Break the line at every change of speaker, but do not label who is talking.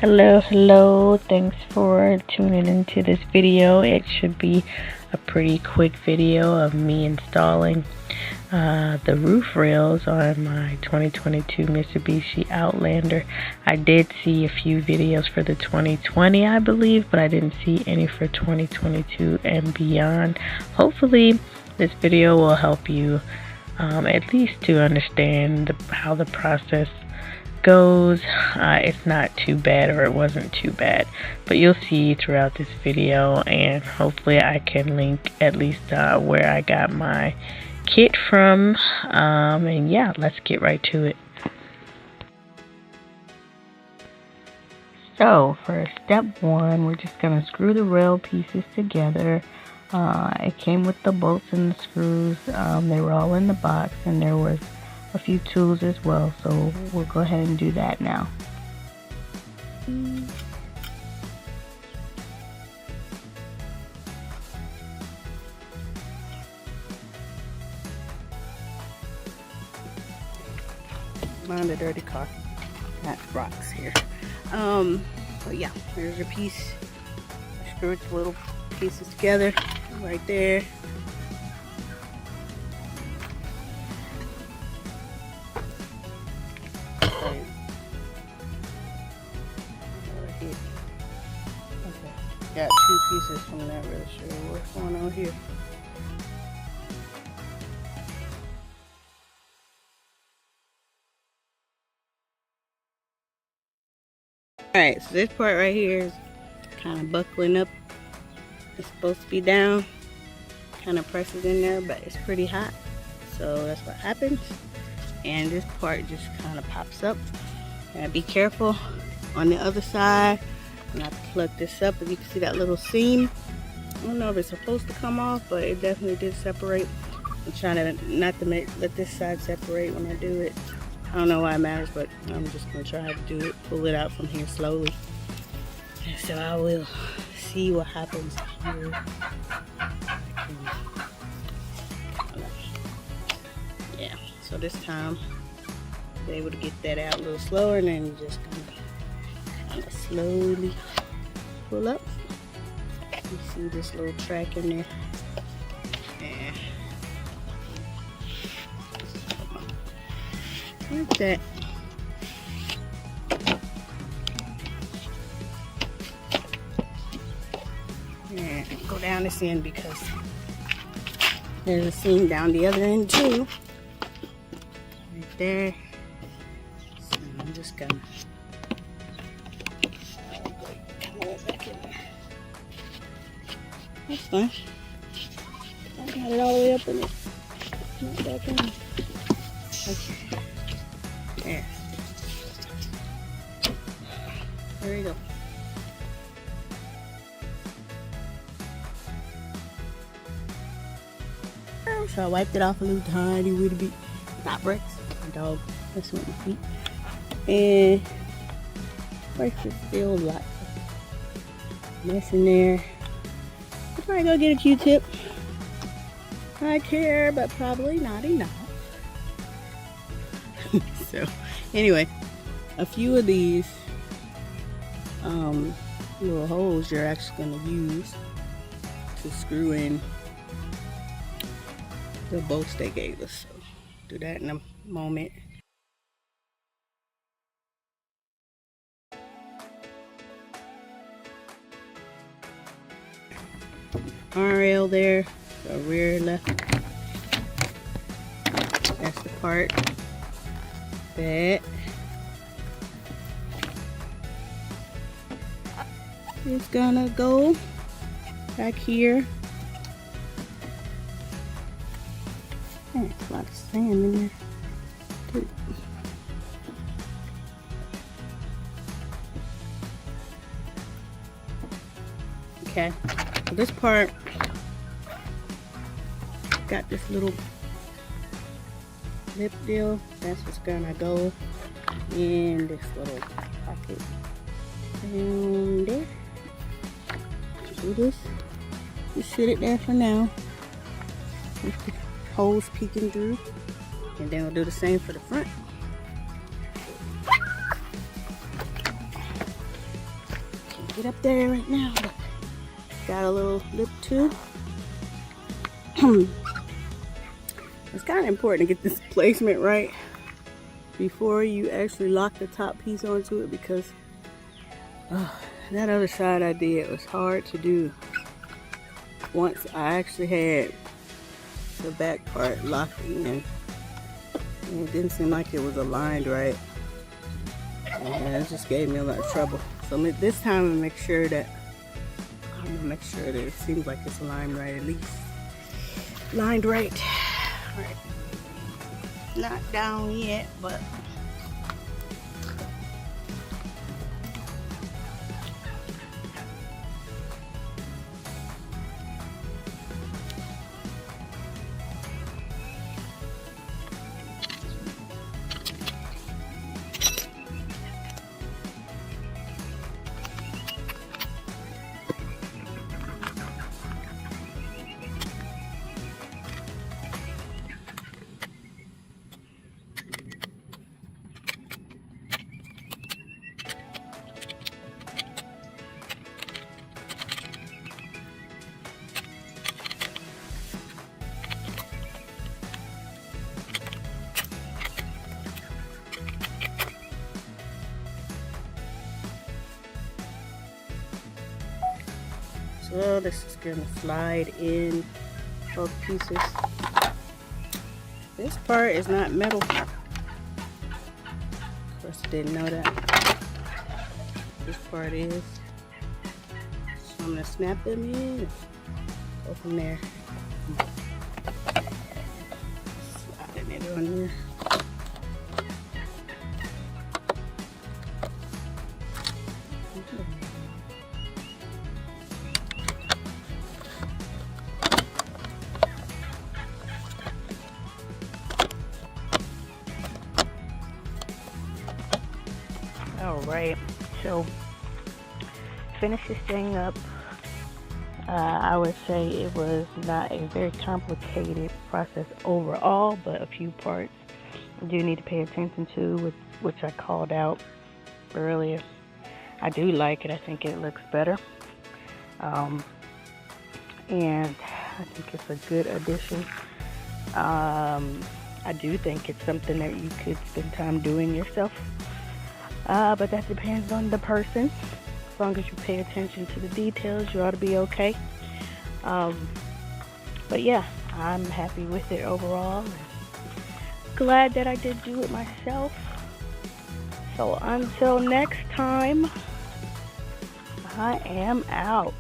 Hello, thanks for tuning into this video. It should be a pretty quick video of me installing the roof rails on my 2022 Mitsubishi Outlander. I did see a few videos for the 2020, I believe, but I didn't see any for 2022 and beyond. Hopefully this video will help you at least to understand how the process goes. It's not too bad, or it wasn't too bad, but you'll see throughout this video, and hopefully I can link at least where I got my kit from, and yeah, let's get right to it. So for step one, we're just gonna screw the rail pieces together. It came with the bolts and the screws. They were all in the box, and there was a few tools as well, so we'll go ahead and do that now. Mind a dirty car. Got rocks here. But yeah, there's your piece. Screw the little pieces together right there. Got two pieces from that, really sure what's going on here. Alright, so this part right here is kind of buckling up. It's supposed to be down. Kind of presses in there, but it's pretty hot. So that's what happens. And this part just kind of pops up. Gotta be careful on the other side. And I plug this up, and you can see that little seam. I don't know if it's supposed to come off, but it definitely did separate. I'm trying to not to let this side separate when I do it. I don't know why it matters, but I'm just gonna try to do it, pull it out from here slowly. And so I will see what happens here. Yeah, so this time, be able to get that out a little slower, and then you just gonna kind of slowly pull up. You see this little track in there. Yeah. Like that. And go down this end because there's a seam down the other end too. Right there. So I'm just gonna that's fine. I got it all the way up in it. Not that down. Okay. There. There we go. So I wiped it off a little tiny little bit. Not bricks. My dog messing with my feet. And first there's still lots of mess in there. I'll probably go get a Q-tip. I care, but probably not enough. So, anyway, a few of these little holes you're actually going to use to screw in the bolts they gave us. So, do that in a moment. RL there, the rear left. That's the part that is gonna go back here. There's a lot of sand in there too. Okay, so this part got this little lip deal. That's what's gonna go in this little pocket down there. Do this. Just sit it there for now. With the holes peeking through, and then we'll do the same for the front.
get up there right now. But got a little lip too. It's kind of important to get this placement right before you actually lock the top piece onto it, because that other side I did was hard to do once I actually had the back part locked in, and it didn't seem like it was aligned right, and it just gave me a lot of trouble. So this time I'm gonna make sure that it seems like it's aligned right, at least lined right. Right. Not down yet, but so this is gonna slide in both pieces. This part is not metal. Of course, I didn't know that. This part is. So I'm gonna snap them in. Go from there. Sliding it on there.
Alright, so finish this thing up. I would say it was not a very complicated process overall, but a few parts I do need to pay attention to, which I called out earlier. I do like it. I think it looks better. And I think it's a good addition. I do think it's something that you could spend time doing yourself. But that depends on the person. As long as you pay attention to the details, you ought to be okay. But yeah, I'm happy with it overall. Glad that I did do it myself. So until next time, I am out.